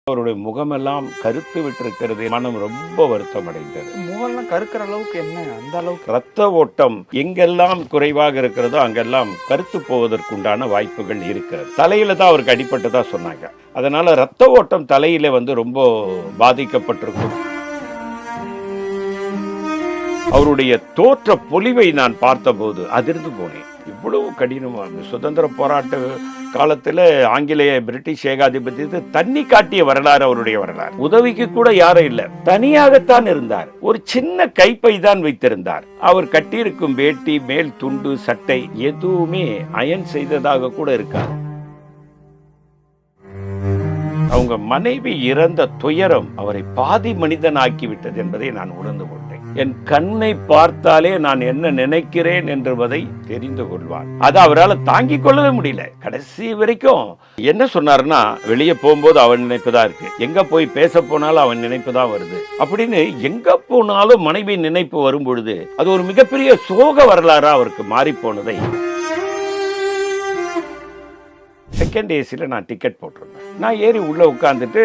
அவருடைய முகமெல்லாம் கருத்து விட்டிருக்கிறது. மனம் ரொம்ப வருத்தம் அடைந்தது. முகம்லாம் கருக்கிற அளவுக்கு என்ன அந்த அளவுக்கு இரத்த ஓட்டம் எங்கெல்லாம் குறைவாக இருக்கிறதோ அங்கெல்லாம் கருத்து போவதற்குண்டான வாய்ப்புகள் இருக்கிறது. தலையில தான் அவருக்கு அடிபட்டதா சொன்னாங்க. அதனால இரத்த ஓட்டம் தலையில ரொம்ப பாதிக்கப்பட்டிருக்கும். அவருடைய தோற்ற பொலிவை நான் பார்த்தபோது அதிர்ந்து போனேன். இவ்வளவு கடினமாக சுதந்திர போராட்ட காலத்தில் ஆங்கிலேய பிரிட்டிஷ் ஏகாதிபத்தியத்தை தண்ணி காட்டிய வரலாறு அவருடைய வரலாறு. உதவிக்கு கூட யாரும் இல்லை, தனியாகத்தான் இருந்தார். ஒரு சின்ன கைப்பை தான் வைத்திருந்தார். அவர் கட்டியிருக்கும் வேட்டி, மேல் துண்டு, சட்டை எதுவுமே அயன் செய்ததாக கூட இருக்காது. அவங்க மனைவி இறந்த துயரம் அவரை பாதி மனிதன் ஆக்கிவிட்டது என்பதை நான் உணர்ந்து கொண்டேன். என் கண்ணை பார்த்தாலே நான் என்ன நினைக்கிறேன் என்பதை தெரிந்து கொள்வார். அது அவரால் தாங்கிக் கொள்ளவே முடியல. கடைசி வரைக்கும் என்ன சொன்னார்னா, வெளியே போகும்போது அவன் நினைப்புதான் இருக்கு, எங்க போய் பேச போனாலும் அவன் நினைப்புதான் வருது அப்படின்னு. எங்க போனாலும் மனைவி நினைப்பு வரும் பொழுது அது ஒரு மிகப்பெரிய சோக வரலாறா அவருக்கு மாறி போனதை செகண்ட் ஏசியில் நான் டிக்கெட் போட்டிருந்தேன். நான் ஏறி உள்ள உட்காந்துட்டு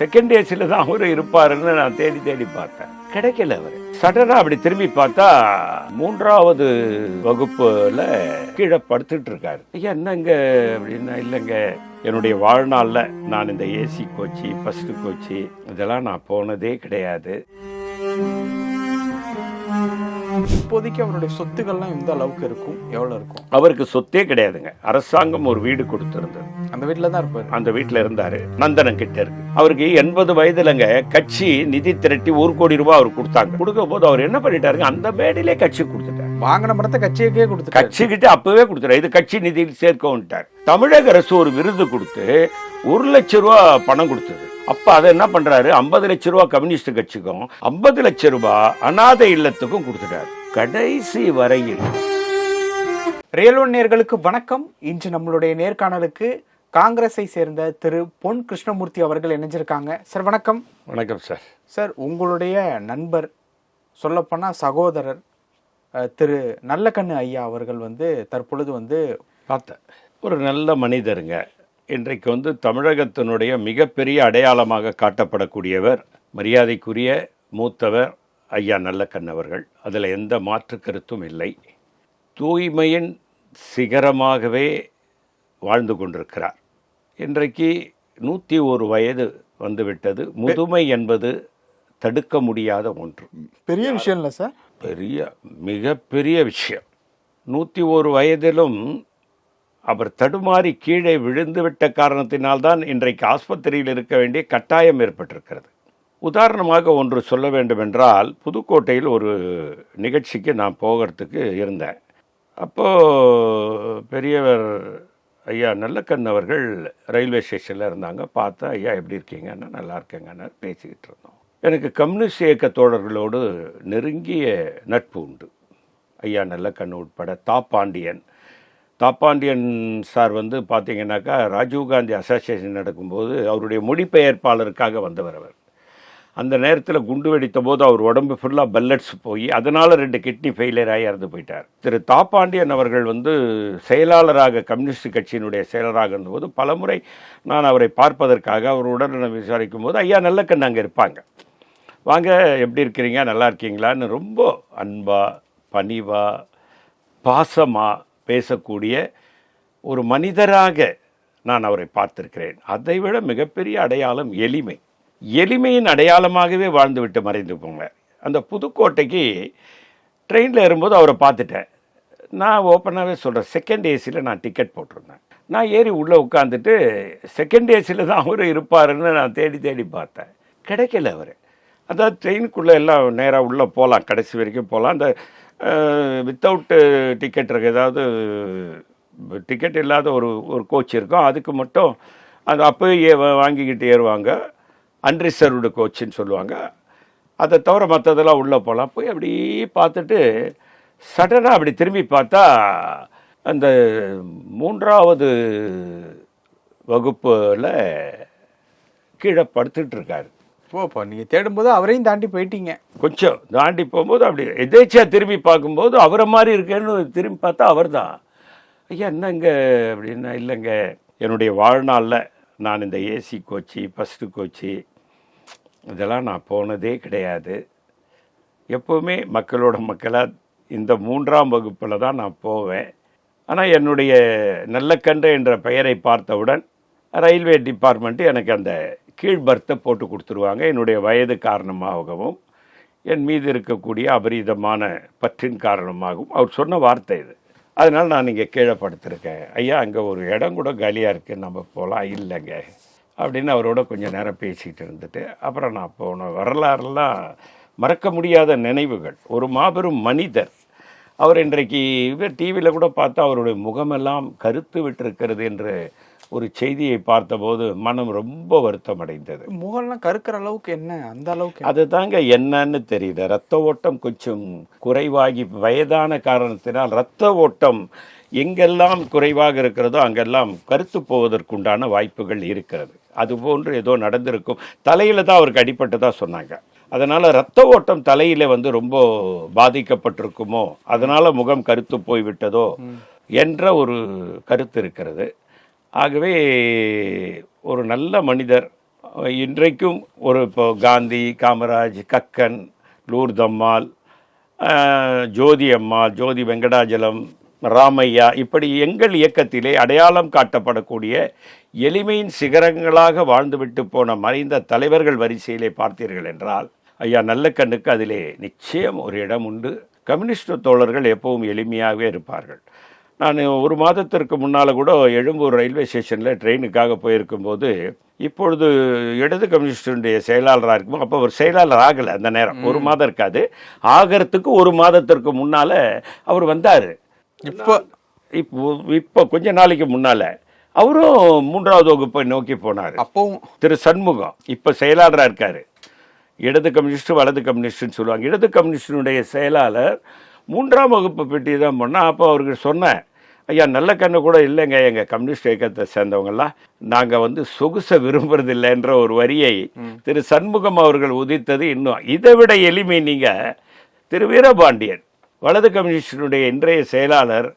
செகண்ட் ஏசியில் தான் அவரு இருப்பாருன்னு நான் தேடி தேடி பார்த்தேன். கிடைக்கல அவரு. சடனா அப்படி திரும்பி பார்த்தா 3வது வகுப்புல கீழே படுத்துட்டு இருக்காரு. ஐயா என்னங்க அப்படின்னா, இல்லைங்க என்னுடைய வாழ்நாள்ல நான் இந்த ஏசி கோச்சி, ஃபர்ஸ்ட் கோச்சி இதெல்லாம் நான் போனதே கிடையாது. இப்போதைக்கு அவருடைய சொத்துக்கள்லாம் எந்த அளவுக்கு இருக்கும், எவ்வளவு இருக்கும்? அவருக்கு சொத்தே கிடையாதுங்க. அரசாங்கம் ஒரு வீடு கொடுத்திருந்தது. அந்த வீட்டுல தான் இருப்பாரு. அந்த வீட்டுல இருந்தாரு. நந்தனம் கிட்ட இருக்கு. அவருக்கு 80 வயதுலங்க கட்சி நிதி திரட்டி 1 கோடி ரூபாய் அவர் கொடுத்தாங்க. கொடுக்கும் போது அவர் என்ன பண்ணிட்டாருங்க, அந்த மேடையிலே கட்சி கொடுத்துட்டார். வாங்கின படத்தை கட்சியே கொடுத்து கட்சிக்கிட்ட அப்பவே கொடுத்துட்டார். இது கட்சி நிதியில் சேர்க்கவுன்ட்டார். தமிழக அரசு ஒரு விருது கொடுத்து 1 லட்சம் ரூபாய் பணம் கொடுத்தது. அப்ப அதை என்ன பண்றாரு, 50 லட்சம் ரூபாய் கம்யூனிஸ்ட் கட்சிக்கும் 50 லட்சம் ரூபாய் அநாதை இல்லத்துக்கும் கொடுத்துட்டாரு. கடைசி வரையில். ரியல் ஒன் நேயர்களுக்கு வணக்கம். இன்று நம்மளுடைய நேர்காணலுக்கு காங்கிரஸை சேர்ந்த திரு பொன் கிருஷ்ணமூர்த்தி அவர்கள் இணைஞ்சிருக்காங்க. சார் வணக்கம். வணக்கம் சார். சார், உங்களுடைய நண்பர், சொல்லப்போனா சகோதரர் திரு நல்லக்கண்ணு ஐயா அவர்கள் தற்பொழுது பார்த்தேன். ஒரு நல்ல மனிதருங்க. இன்றைக்கு தமிழகத்தினுடைய மிகப்பெரிய அடையாளமாக காட்டப்படக்கூடியவர், மரியாதைக்குரிய மூத்தவர் ஐயா நல்லக்கண்ணு அவர்கள். அதில் எந்த மாற்று கருத்தும் இல்லை. தூய்மையின் சிகரமாகவே வாழ்ந்து கொண்டிருக்கிறார். இன்றைக்கு 101 வயது வந்துவிட்டது. முதுமை என்பது தடுக்க முடியாத ஒன்று. பெரிய விஷயம் இல்லை சார், மிகப்பெரிய விஷயம். 101 வயதிலும் அவர் தடுமாறி கீழே விழுந்துவிட்ட காரணத்தினால்தான் இன்றைக்கு ஆஸ்பத்திரியில் இருக்க வேண்டிய கட்டாயம் ஏற்பட்டிருக்கிறது. உதாரணமாக ஒன்று சொல்ல வேண்டுமென்றால், புதுக்கோட்டையில் ஒரு நிகழ்ச்சிக்கு நான் போகிறதுக்கு இருந்தேன். அப்போது பெரியவர் ஐயா நல்லக்கண்ணு அவர்கள் ரயில்வே ஸ்டேஷனில் இருந்தாங்க. பார்த்தா, ஐயா எப்படி இருக்கீங்கன்னா, நல்லா இருக்கேங்கன்னு பேசிக்கிட்டு இருந்தோம். எனக்கு கம்யூனிஸ்ட் இயக்க தோழர்களோடு நெருங்கிய நட்பு உண்டு. ஐயா நல்லக்கண்ணு உட்பட தாப்பாண்டியன் சார் பார்த்தீங்கன்னாக்கா, ராஜீவ்காந்தி அசோசியேஷன் நடக்கும்போது அவருடைய மொழிபெயர்ப்பாளருக்காக வந்தவர். அவர் அந்த நேரத்தில் குண்டு வெடித்த போது அவர் உடம்பு ஃபுல்லாக பல்லட்ஸ் போய் அதனால் 2 கிட்னி ஃபெயிலியர் ஆகி இறந்து போயிட்டார். திரு தாப்பாண்டியன் அவர்கள் செயலாளராக, கம்யூனிஸ்ட் கட்சியினுடைய செயலராக இருந்தபோது பலமுறை நான் அவரை பார்ப்பதற்காக அவர் உடல்நலம் விசாரிக்கும் போது, ஐயா நல்லக்கண்ணு அங்கே இருப்பாங்க. வாங்க, எப்படி இருக்கிறீங்க, நல்லா இருக்கீங்களான்னு ரொம்ப அன்பாக, பணிவாக, பாசமாக பேசக்கூடிய ஒரு மனிதராக நான் அவரை பார்த்திருக்கிறேன். அதைவிட மிகப்பெரிய அடையாளம் எளிமையின் அடையாளமாகவே வாழ்ந்துவிட்டு மறைந்து போங்க. அந்த புதுக்கோட்டைக்கு ட்ரெயினில் ஏறும்போது அவரை பார்த்துட்டேன். நான் ஓப்பனாகவே சொல்கிறேன், செகண்ட் ஏசியில் நான் டிக்கெட் போட்டிருந்தேன். நான் ஏறி உள்ளே உட்காந்துட்டு செகண்ட் ஏசியில் தான் அவர் இருப்பாருன்னு நான் தேடி தேடி பார்த்தேன். கிடைக்கல அவர். அதாவது ட்ரெயினுக்குள்ளே எல்லாம் நேராக உள்ளே போகலாம், கடைசி வரைக்கும் போகலாம். அந்த வித்தவுட்டு டிக்கெட் இருக்கு, ஏதாவது டிக்கெட் இல்லாத ஒரு கோச் இருக்கும், அதுக்கு மட்டும் அது அப்போயே வாங்கிக்கிட்டு ஏறுவாங்க. அன்ரிசர்வ்டு கோச்சுன்னு சொல்லுவாங்க. அதை தவிர மற்றதெல்லாம் உள்ளே போகலாம். போய் அப்படி பார்த்துட்டு சடனாக அப்படி திரும்பி பார்த்தா, அந்த 3வது வகுப்பில் கீழே படுத்துட்டு இருக்காரு. ஓப்பா, நீங்கள் தேடும்போது அவரையும் தாண்டி போயிட்டீங்க. கொஞ்சம் தாண்டி போகும்போது அப்படி எதேச்சியாக திரும்பி பார்க்கும்போது அவரை மாதிரி இருக்கேன்னு திரும்பி பார்த்தா அவர் தான். ஐயா என்னங்க அப்படின்னா, இல்லைங்க என்னுடைய வாழ்நாளில் நான் இந்த ஏசி கோச்சி ஃபஸ்ட்டு கோச்சி இதெல்லாம் நான் போனதே கிடையாது. எப்போவுமே மக்களோட மக்களாக இந்த 3ஆம் வகுப்பில் தான் நான் போவேன். ஆனால் என்னுடைய நல்லக்கன்று என்ற பெயரை பார்த்தவுடன் ரயில்வே டிபார்ட்மெண்ட்டு எனக்கு அந்த கீழ் பர்த்தை போட்டு கொடுத்துருவாங்க. என்னுடைய வயது காரணமாகவும் என் மீது இருக்கக்கூடிய அபரீதமான பற்றின் காரணமாகவும் அவர் சொன்ன வார்த்தை இது. அதனால் நான் இங்கே கீழே படுத்திருக்கேன். ஐயா அங்கே ஒரு இடம் கூட காலியாக இருக்குது, நம்ம போகலாம். இல்லைங்க அப்படின்னு அவரோட கொஞ்சம் நேரம் பேசிக்கிட்டு இருந்துட்டு அப்புறம் நான் போன வரலாறுலாம் மறக்க முடியாத நினைவுகள். ஒரு மாபெரும் மனிதர். அவர் இன்றைக்கு டிவியில் கூட பார்த்தா அவருடைய முகமெல்லாம் கருத்து விட்டிருக்கிறது என்று ஒரு செய்தியை பார்த்தபோது மனம் ரொம்ப வருத்தம் அடைந்தது. முகம்லாம் கருக்கிற அளவுக்கு என்ன, அந்த அளவுக்கு அது தாங்க என்னன்னு தெரியல. இரத்த ஓட்டம் கொஞ்சம் குறைவாகி வயதான காரணத்தினால் இரத்த ஓட்டம் எங்கெல்லாம் குறைவாக இருக்கிறதோ அங்கெல்லாம் கருத்து போவதற்குண்டான வாய்ப்புகள் இருக்கிறது. அதுபோன்று ஏதோ நடந்திருக்கும். தலையில் தான் அவருக்கு அடிபட்டதா சொன்னாங்க. அதனால் இரத்த ஓட்டம் தலையில் ரொம்ப பாதிக்கப்பட்டிருக்குமோ, அதனால் முகம் கருத்து போய்விட்டதோ என்ற ஒரு கருத்து இருக்கிறது. ஆகவே ஒரு நல்ல மனிதர். இன்றைக்கும் ஒரு இப்போ காந்தி, காமராஜ், கக்கன், லூர்தம்மாள், ஜோதி அம்மாள், ஜோதி வெங்கடாஜலம், ராமையா, இப்படி எங்கள் இயக்கத்திலே அடையாளம் காட்டப்படக்கூடிய எளிமையின் சிகரங்களாக வாழ்ந்துவிட்டு போன மறைந்த தலைவர்கள் வரிசையிலே பார்த்தீர்கள் என்றால் ஐயா நல்லக்கண்ணுக்கு அதிலே நிச்சயம் ஒரு இடம் உண்டு. கம்யூனிஸ்ட் தோழர்கள் எப்பவும் எளிமையாகவே இருப்பார்கள். நான் ஒரு மாதத்திற்கு முன்னால் கூட எழும்பூர் ரயில்வே ஸ்டேஷனில் ட்ரெயினுக்காக போயிருக்கும்போது இப்பொழுது இடது கம்யூனிஸ்டுடைய செயலாளராக இருக்கும். அப்போ ஒரு செயலாளர் ஆகலை அந்த நேரம், ஒரு மாதம் இருக்காது. ஆகிறதுக்கு ஒரு மாதத்திற்கு முன்னால் அவர் வந்தார். இப்போ கொஞ்ச நாளைக்கு முன்னால் அவரும் 3வது வகுப்பை நோக்கி போனார். அப்போவும் திரு சண்முகம் இப்போ செயலாளராக இருக்கார். இடது கம்யூனிஸ்ட் வலது கம்யூனிஸ்ட்னு சொல்லுவாங்க. இடது கம்யூனிஸ்டினுடைய செயலாளர் 3ஆம் வகுப்பு பெட்டி தான் போனால் அப்போ அவருக்கு சொன்னேன், ஐயா நல்ல கண்ணு கூட இல்லைங்க, எங்கள் கம்யூனிஸ்ட் இயக்கத்தை சேர்ந்தவங்கெல்லாம் நாங்கள் சொகுசை விரும்புறதில்லைன்ற ஒரு வரியை திரு சண்முகம் அவர்கள் உதித்தது. இன்னும் இதை விட எளிமை நீங்கள் திரு வீரபாண்டியன், வலது கம்யூனிஸ்டினுடைய இன்றைய செயலாளர்,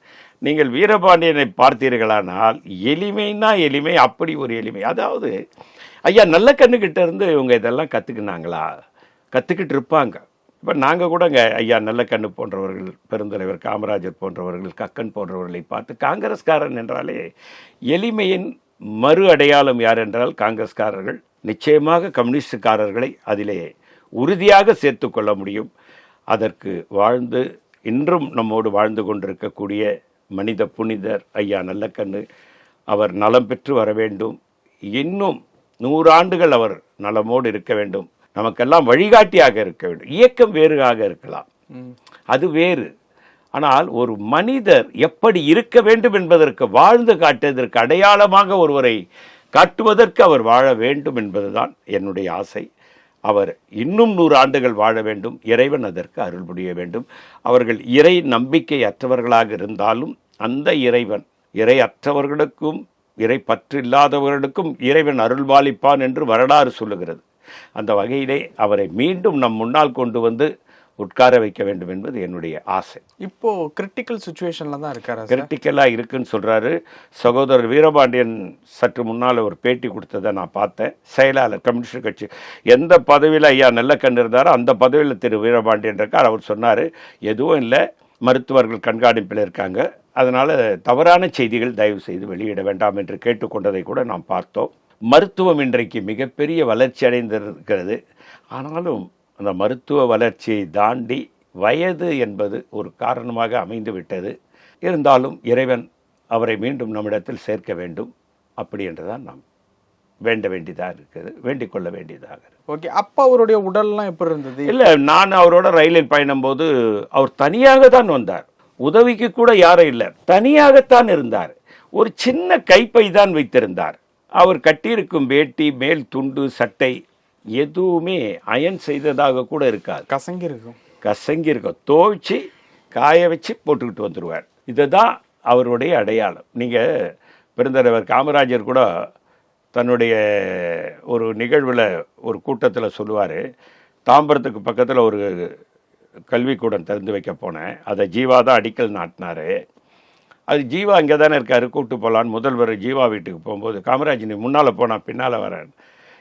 நீங்கள் வீரபாண்டியனை பார்த்தீர்களானால் எளிமைன்னா எளிமை, அப்படி ஒரு எளிமை. அதாவது ஐயா நல்ல கண்ணுக்கிட்ட இருந்து இவங்க இதெல்லாம் கற்றுக்கினாங்களா, கற்றுக்கிட்டு இருப்பாங்க. இப்போ நாங்கள் கூடங்க ஐயா நல்ல கண்ணு போன்றவர்கள், பெருந்தலைவர் காமராஜர் போன்றவர்கள், கக்கன் போன்றவர்களை பார்த்து காங்கிரஸ்காரன் என்றாலே எளிமையின் மறு அடையாளம் யார் என்றால் காங்கிரஸ்காரர்கள். நிச்சயமாக கம்யூனிஸ்டுக்காரர்களை அதிலே உறுதியாக சேர்த்து கொள்ள முடியும். அதற்கு வாழ்ந்து இன்றும் நம்மோடு வாழ்ந்து கொண்டிருக்கக்கூடிய மனித புனிதர் ஐயா நல்லக்கண்ணு, அவர் நலம் பெற்று வர வேண்டும். இன்னும் 100 ஆண்டுகள் அவர் நலமோடு இருக்க வேண்டும். நமக்கெல்லாம் வழிகாட்டியாக இருக்க வேண்டும். இயக்கம் வேறாக இருக்கலாம், அது வேறு. ஆனால் ஒரு மனிதர் எப்படி இருக்க வேண்டும் என்பதற்கு, வாழ்ந்து காட்டுவதற்கு, அடையாளமாக ஒருவரை காட்டுவதற்கு அவர் வாழ வேண்டும் என்பதுதான் என்னுடைய ஆசை. அவர் இன்னும் 100 ஆண்டுகள் வாழ வேண்டும். இறைவன் அதற்கு அருள் புரிய வேண்டும். அவர்கள் இறை நம்பிக்கை அற்றவர்களாக இருந்தாலும் அந்த இறைவன் இறை அற்றவர்களுக்கும் இறை பற்று இல்லாதவர்களுக்கும் இறைவன் அருள்பாலிப்பான் என்று வரலாறு சொல்லுகிறது. அந்த வகையிலே அவரை மீண்டும் நம் முன்னால் கொண்டு வந்து உட்கார வைக்க வேண்டும் என்பது என்னுடைய ஆசை. இப்போ கிரிட்டிக்கல் சுச்சுவேஷன்ல தான் இருக்காரு. கிரிட்டிக்கலாக இருக்குன்னு சொல்கிறாரு சகோதரர் வீரபாண்டியன். சற்று முன்னால் ஒரு பேட்டி கொடுத்ததை நான் பார்த்தேன். செயலாளர், கம்யூனிஸ்ட் கட்சி எந்த பதவியில் ஐயா நல்ல கண்ணு இருந்தாரோ அந்த பதவியில் திரு வீரபாண்டியன் இருக்கார். அவர் சொன்னார், எதுவும் இல்லை, மருத்துவர்கள் கண்காணிப்பில் இருக்காங்க, அதனால் தவறான செய்திகள் தயவு செய்து வெளியிட வேண்டாம் என்று கேட்டுக்கொண்டதை கூட நாம் பார்த்தோம். மருத்துவம் இன்றைக்கு மிகப்பெரிய வளர்ச்சி அடைந்திருக்கிறது. ஆனாலும் அந்த மருத்துவ வளர்ச்சியை தாண்டி வயது என்பது ஒரு காரணமாக அமைந்து விட்டது. இருந்தாலும் இறைவன் அவரை மீண்டும் நம்மிடத்தில் சேர்க்க வேண்டும். அப்படி என்றுதான் நாம் வேண்ட வேண்டியதாக இருக்குது, வேண்டிக் கொள்ள வேண்டியதாக இருக்குது. ஓகே, அப்போ அவருடைய உடல்லாம் எப்படி இருந்தது? இல்லை, நான் அவரோட ரயிலில் பயணம் போது அவர் தனியாக தான் வந்தார். உதவிக்கு கூட யாரும் இல்லை, தனியாகத்தான் இருந்தார். ஒரு சின்ன கைப்பை தான் வைத்திருந்தார். அவர் கட்டியிருக்கும் வேட்டி, மேல் துண்டு, சட்டை எதுவுமே அயன் செய்ததாக கூட இருக்காது. கசங்கி இருக்கும். துவைச்சி காய வச்சு போட்டுக்கிட்டு வந்துடுவார். இதுதான் அவருடைய அடையாளம். நீங்கள் பெருந்தலைவர் காமராஜர் கூட தன்னுடைய ஒரு நிகழ்வில் ஒரு கூட்டத்தில் சொல்லுவார், தாம்பரத்துக்கு பக்கத்தில் ஒரு கல்விக்கூடம் திறந்து வைக்க போனேன், அதை ஜீவா தான் அடிக்கல் நாட்டினார். அது ஜீவா இங்கே தானே இருக்காரு, கூப்பிட்டு போகலான்னு முதல்வர் ஜீவா வீட்டுக்கு போகும்போது, காமராஜ் நீ முன்னால் போனா பின்னால் வரேன்.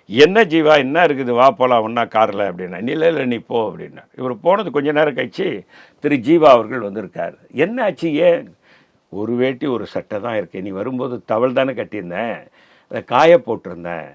என்ன ஜீவா என்ன இருக்குது, வா போகலாம் ஒன்றா காரில் அப்படின்னா. இல்லை நீ போ அப்படின்னா. இவர் போனது கொஞ்ச நேரம் கழிச்சு திரு ஜீவா அவர்கள் வந்திருக்காரு. என்ன ஆச்சு, ஏன்? ஒரு வேட்டி ஒரு சட்டை தான் இருக்கு, நீ வரும்போது தவள் தானே கட்டியிருந்தேன், அதை காய போட்டிருந்தேன்,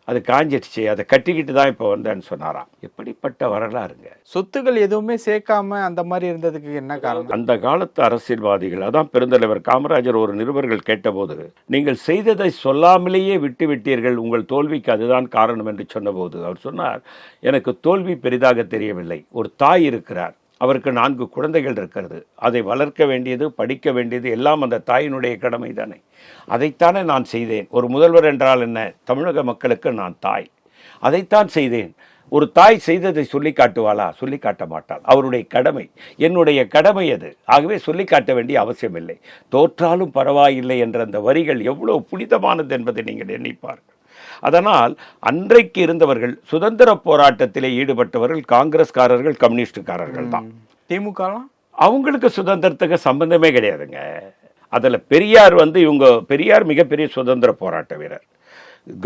அது காஞ்சிடுச்சு, அதை கட்டிக்கிட்டு தான் இப்போ வந்தேன்னு சொன்னாராம். எப்படிப்பட்ட வரலாறுங்க. சொத்துக்கள் எதுவுமே சேர்க்காம அந்த மாதிரி இருந்ததுக்கு என்ன காரணம்? அந்த காலத்து அரசியல்வாதிகள், அதான் பெருந்தலைவர் காமராஜர் ஒரு நிருபர்கள் கேட்டபோது, நீங்கள் செய்ததை சொல்லாமலேயே விட்டு விட்டீர்கள், உங்கள் தோல்விக்கு அதுதான் காரணம் என்று சொன்னபோது அவர் சொன்னார், எனக்கு தோல்வி பெரிதாக தெரியவில்லை. ஒரு தாய் இருக்கிறார், அவருக்கு 4 குழந்தைகள் இருக்கிறது, அதை வளர்க்க வேண்டியது, படிக்க வேண்டியது எல்லாம் அந்த தாயினுடைய கடமை தானே. அதைத்தானே நான் செய்தேன். ஒரு முதல்வர் என்றால் என்ன, தமிழக மக்களுக்கு நான் தாய், அதைத்தான் செய்தேன். ஒரு தாய் செய்ததை சொல்லி காட்டுவாளா? சொல்லி காட்ட மாட்டாள். அவருடைய கடமை, என்னுடைய கடமை அது. ஆகவே சொல்லி காட்ட வேண்டிய அவசியம் இல்லை. தோற்றாலும் பரவாயில்லை என்ற அந்த வரிகள் எவ்வளவு புனிதமானது என்பதை நீங்கள் எண்ணிப்பார்கள். அதனால் அன்றைக்கு இருந்தவர்கள், சுதந்திர போராட்டத்திலே ஈடுபட்டவர்கள் காங்கிரஸ்காரர்கள், கம்யூனிஸ்டுக்காரர்கள் தான். திமுக அவங்களுக்கு சுதந்திரத்துக்கு சம்பந்தமே கிடையாதுங்க. அதில் பெரியார் இவங்க பெரியார் மிகப்பெரிய சுதந்திர போராட்ட வீரர்.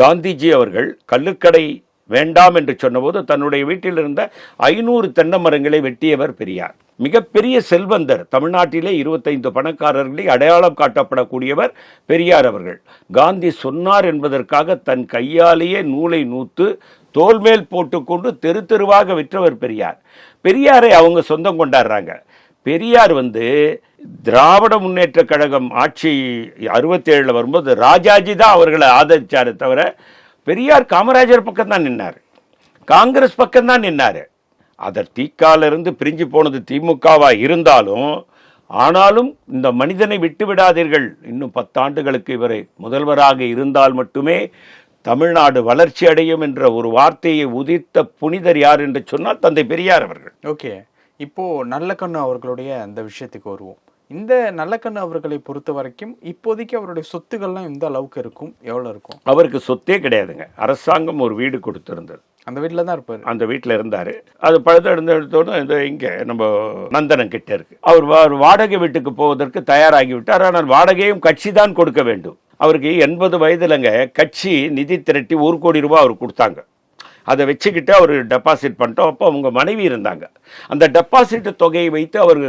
காந்திஜி அவர்கள் கள்ளுக்கடை வேண்டாம் என்று சொன்னபோது தன்னுடைய வீட்டில் இருந்த 500 தென்னை மரங்களை வெட்டியவர் பெரியார். மிகப்பெரிய செல்வந்தர், தமிழ்நாட்டிலே 25 பணக்காரர்களை அடையாளம் காட்டப்படக்கூடியவர் பெரியார் அவர்கள். காந்தி சொன்னார் என்பதற்காக தன் கையாலேயே நூலை நூத்து தோல் மேல் போட்டுக்கொண்டு தெரு தெருவாக விற்றவர் பெரியார். பெரியாரை அவங்க சொந்தம் கொண்டாடுறாங்க. பெரியார் திராவிட முன்னேற்ற கழகம் ஆட்சி 67 வரும்போது ராஜாஜி தான் அவர்களை ஆதரிச்சாரு தவிர, பெரியார் காமராஜர் பக்கம் தான் நின்னார், காங்கிரஸ் பக்கம் தான் நின்னார். அதர் தீக்காலிருந்து பிரிஞ்சு போனது திமுகவா இருந்தாலும், ஆனாலும் இந்த மனிதனை விட்டு விடாதீர்கள், இன்னும் 10 ஆண்டுகளுக்கு இவரை முதல்வராக இருந்தால் மட்டுமே தமிழ்நாடு வளர்ச்சி அடையும் என்ற ஒரு வார்த்தையை உதித்த புனிதர் யார் என்று சொன்னால் தந்தை பெரியார் அவர்கள். ஓகே, இப்போ நல்லக்கண்ணு அவர்களுடைய அந்த விஷயத்துக்கு வருவோம். இந்த நல்லக்கண்ணு அவர்களை பொறுத்த வரைக்கும் இப்போதைக்கு அவருடைய சொத்துக்கள்லாம் எந்த அளவுக்கு இருக்கும், எவ்வளோ இருக்கும்? அவருக்கு சொத்தே கிடையாதுங்க. அரசாங்கம் ஒரு வீடு கொடுத்திருந்தது, அந்த வீட்டில் தான் இருப்பார். அந்த வீட்டில் இருந்தார். அது பழுத்த எடுத்தோடு இங்கே நம்ம நந்தனம் கிட்ட இருக்கு. அவர் வாடகை வீட்டுக்கு போவதற்கு தயாராகி விட்டார். ஆனால் வாடகையும் கட்சி தான் கொடுக்க வேண்டும். அவருக்கு 80 வயதுலங்க கட்சி நிதி திரட்டி 1 கோடி ரூபாய் அவர் கொடுத்தாங்க. அதை வச்சுக்கிட்டு அவர் டெபாசிட் பண்ணிட்டோம். அப்போ அவங்க மனைவி இருந்தாங்க. அந்த டெபாசிட் தொகையை வைத்து அவர்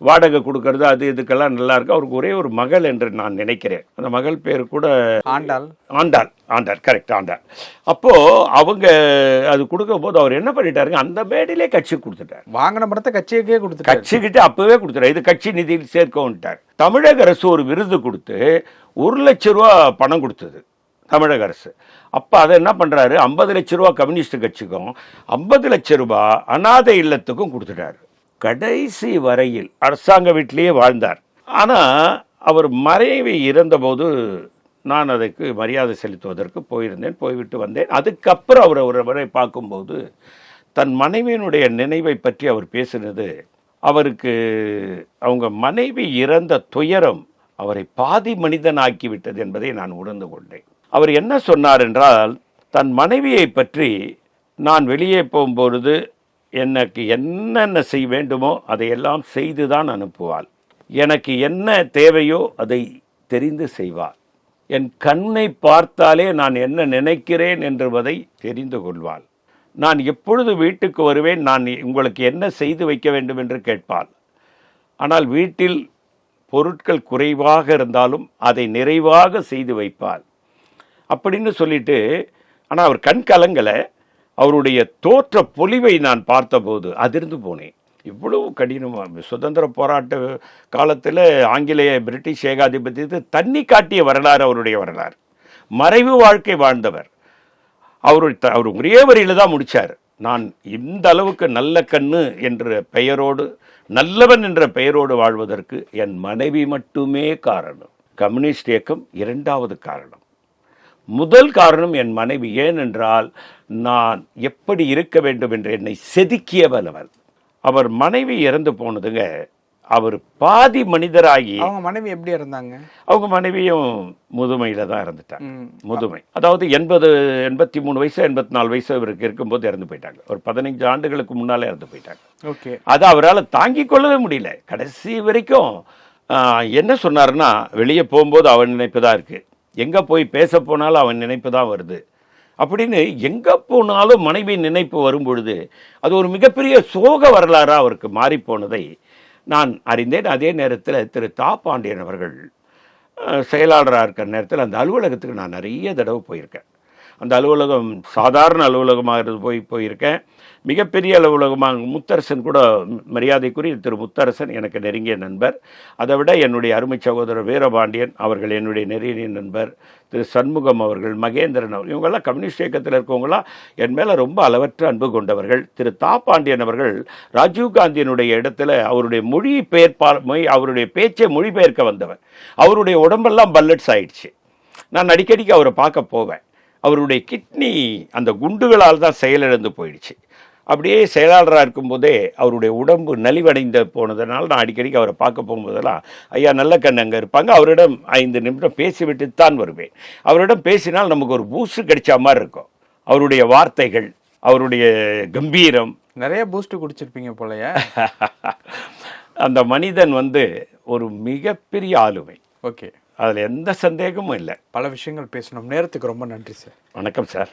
வாடகை கொடுக்கறது அது இதுக்கெல்லாம் நல்லா இருக்கு. அவருக்கு ஒரே ஒரு மகள் என்று நான் நினைக்கிறேன். அந்த மகள் பேர் கூட ஆண்டாள், கரெக்ட், ஆண்டாள். அப்போ அவங்க அது கொடுக்கும் போது அவர் என்ன பண்ணிட்டாருங்க, அந்த மேடையிலே கட்சி கொடுத்துட்டார். வாங்கின படத்தை கட்சிக்கே கொடுத்து, கட்சிக்கிட்ட அப்பவே கொடுத்துட்டார். இது கட்சி நிதியில் சேர்க்கவுன்ட்டார். தமிழக அரசு ஒரு விருது கொடுத்து 1 லட்சம் ரூபா பணம் கொடுத்தது தமிழக அரசு. அப்போ அதை என்ன பண்ணுறாரு, 50 லட்ச ரூபா கம்யூனிஸ்ட் கட்சிக்கும் 50 லட்ச ரூபாய் அநாதை இல்லத்துக்கும் கொடுத்துட்டாரு. கடைசி வரையில் அரசாங்க வீட்டிலேயே வாழ்ந்தார். ஆனால் அவர் மறைவி இறந்தபோது நான் அதுக்கு மரியாதை செலுத்துவதற்கு போயிருந்தேன், போய்விட்டு வந்தேன். அதுக்கப்புறம் அவர் ஒரு முறை பார்க்கும்போது தன் மனைவியினுடைய நினைவை பற்றி அவர் பேசினது, அவருக்கு அவங்க மனைவி இறந்த துயரம் அவரை பாதி மனிதனாக்கி விட்டது என்பதை நான் உணர்ந்து கொண்டேன். அவர் என்ன சொன்னார் என்றால், தன் மனைவியை பற்றி நான் வெளியே போகும்பொழுது எனக்கு என்னென்ன செய்ய வேண்டுமோ அதையெல்லாம் செய்துதான் அனுப்புவாள். எனக்கு என்ன தேவையோ அதை தெரிந்து செய்வாள். என் கண்ணை பார்த்தாலே நான் என்ன நினைக்கிறேன் என்பதை தெரிந்து கொள்வாள். நான் எப்பொழுது வீட்டுக்கு வருவேன், நான் உங்களுக்கு என்ன செய்து வைக்க வேண்டும் என்று கேட்பாள். ஆனால் வீட்டில் பொருட்கள் குறைவாக இருந்தாலும் அதை நிறைவாக செய்து வைப்பாள் அப்படின்னு சொல்லிட்டு. ஆனால் அவர் கண் கலங்கலை. அவருடைய தோற்ற பொலிவை நான் பார்த்தபோது அதிர்ந்து போனேன். இவ்வளவு கடினமாக சுதந்திர போராட்ட காலத்தில் ஆங்கிலேய பிரிட்டிஷ் ஏகாதிபத்தியத்தை தண்ணி காட்டிய வரலாறு அவருடைய வரலாறு. மறைவு வாழ்க்கை வாழ்ந்தவர். அவர் ஒரே வரியில் தான் முடித்தார், நான் இந்த அளவுக்கு நல்ல கண்ணு என்ற பெயரோடு, நல்லவன் என்ற பெயரோடு வாழ்வதற்கு என் மனைவி மட்டுமே காரணம். கம்யூனிஸ்ட் இயக்கம் 2வது காரணம். முதல் காரணம் என் மனைவி. ஏனென்றால் நான் எப்படி இருக்க வேண்டும் என்று என்னை செதுக்கியவள் அவள். அவர் மனைவி இறந்து போனதுங்க, அவர் பாதி மனிதராகி. அவங்க மனைவி எப்படி இருந்தாங்க? அவங்க மனைவியும் முதுமையில தான் இறந்துட்டாங்க. முதுமை, அதாவது 83 வயசு 84 வயசு அவருக்கு இருக்கும்போது இறந்து போயிட்டாங்க. ஒரு 15 ஆண்டுகளுக்கு முன்னாலே இறந்து போயிட்டாங்க. ஓகே, அதை அவரால் தாங்கிக் கொள்ளவே முடியல. கடைசி வரைக்கும் என்ன சொன்னார்னா, வெளியே போகும்போது அவன் நினைப்பு தான் இருக்குது, எங்கே போய் பேச போனாலும் அவன் நினைப்பு தான் வருது அப்படின்னு. எங்கே போனாலும் மனைவி நினைப்பு வரும் பொழுது அது ஒரு மிகப்பெரிய சோக வரலாறாக அவருக்கு மாறிப்போனதை நான் அறிந்தேன். அதே நேரத்தில் திரு தா பாண்டியன் அவர்கள் செயலாளராக இருக்கிற நேரத்தில் அந்த அலுவலகத்துக்கு நான் நிறைய தடவை போயிருக்கேன். அந்த அலுவலகம் சாதாரண அலுவலகமாக போயிருக்கேன். மிகப்பெரிய அலுவலகமாக முத்தரசன் கூட, மரியாதைக்குரிய திரு முத்தரசன் எனக்கு நெருங்கிய நண்பர். அதை விட என்னுடைய அருமை சகோதரர் வீரபாண்டியன் அவர்கள் என்னுடைய நெருங்கிய நண்பர். திரு சண்முகம் அவர்கள், மகேந்திரன் அவர், இவங்கெல்லாம் கம்யூனிஸ்ட் இயக்கத்தில் இருக்கவங்களாம் என் மேலே ரொம்ப அளவற்ற அன்பு கொண்டவர்கள். திரு தா பாண்டியன் அவர்கள் ராஜீவ்காந்தியினுடைய இடத்துல அவருடைய அவருடைய பேச்சை மொழிபெயர்க்க வந்தவர். அவருடைய உடம்பெல்லாம் பல்லட்ஸ் ஆயிடுச்சு. நான் அடிக்கடிக்கு அவரை பார்க்க போவேன். அவருடைய கிட்னி அந்த குண்டுகளால் தான் செயலிழந்து போயிடுச்சு. அப்படியே செயலாளராக இருக்கும்போதே அவருடைய உடம்பு நலிவடைந்து போனதுனால நான் அடிக்கடிக்கு அவரை பார்க்க போகும்போதெல்லாம், ஐயா நல்ல கண் அங்கே இருப்பாங்க, அவரிடம் 5 நிமிடம் பேசிவிட்டு தான் வருவேன். அவரிடம் பேசினால் நமக்கு ஒரு பூஸ்ட் கிடைச்ச மாதிரி இருக்கும். அவருடைய வார்த்தைகள், அவருடைய கம்பீரம். நிறைய பூஸ்ட் குடிச்சிருப்பீங்க போலயே. அந்த மனிதன் ஒரு மிகப்பெரிய ஆளுமை. ஓகே, அதில் எந்த சந்தேகமும் இல்லை. பல விஷயங்கள் பேசணும். நேரத்துக்கு ரொம்ப நன்றி சார். வணக்கம் சார்.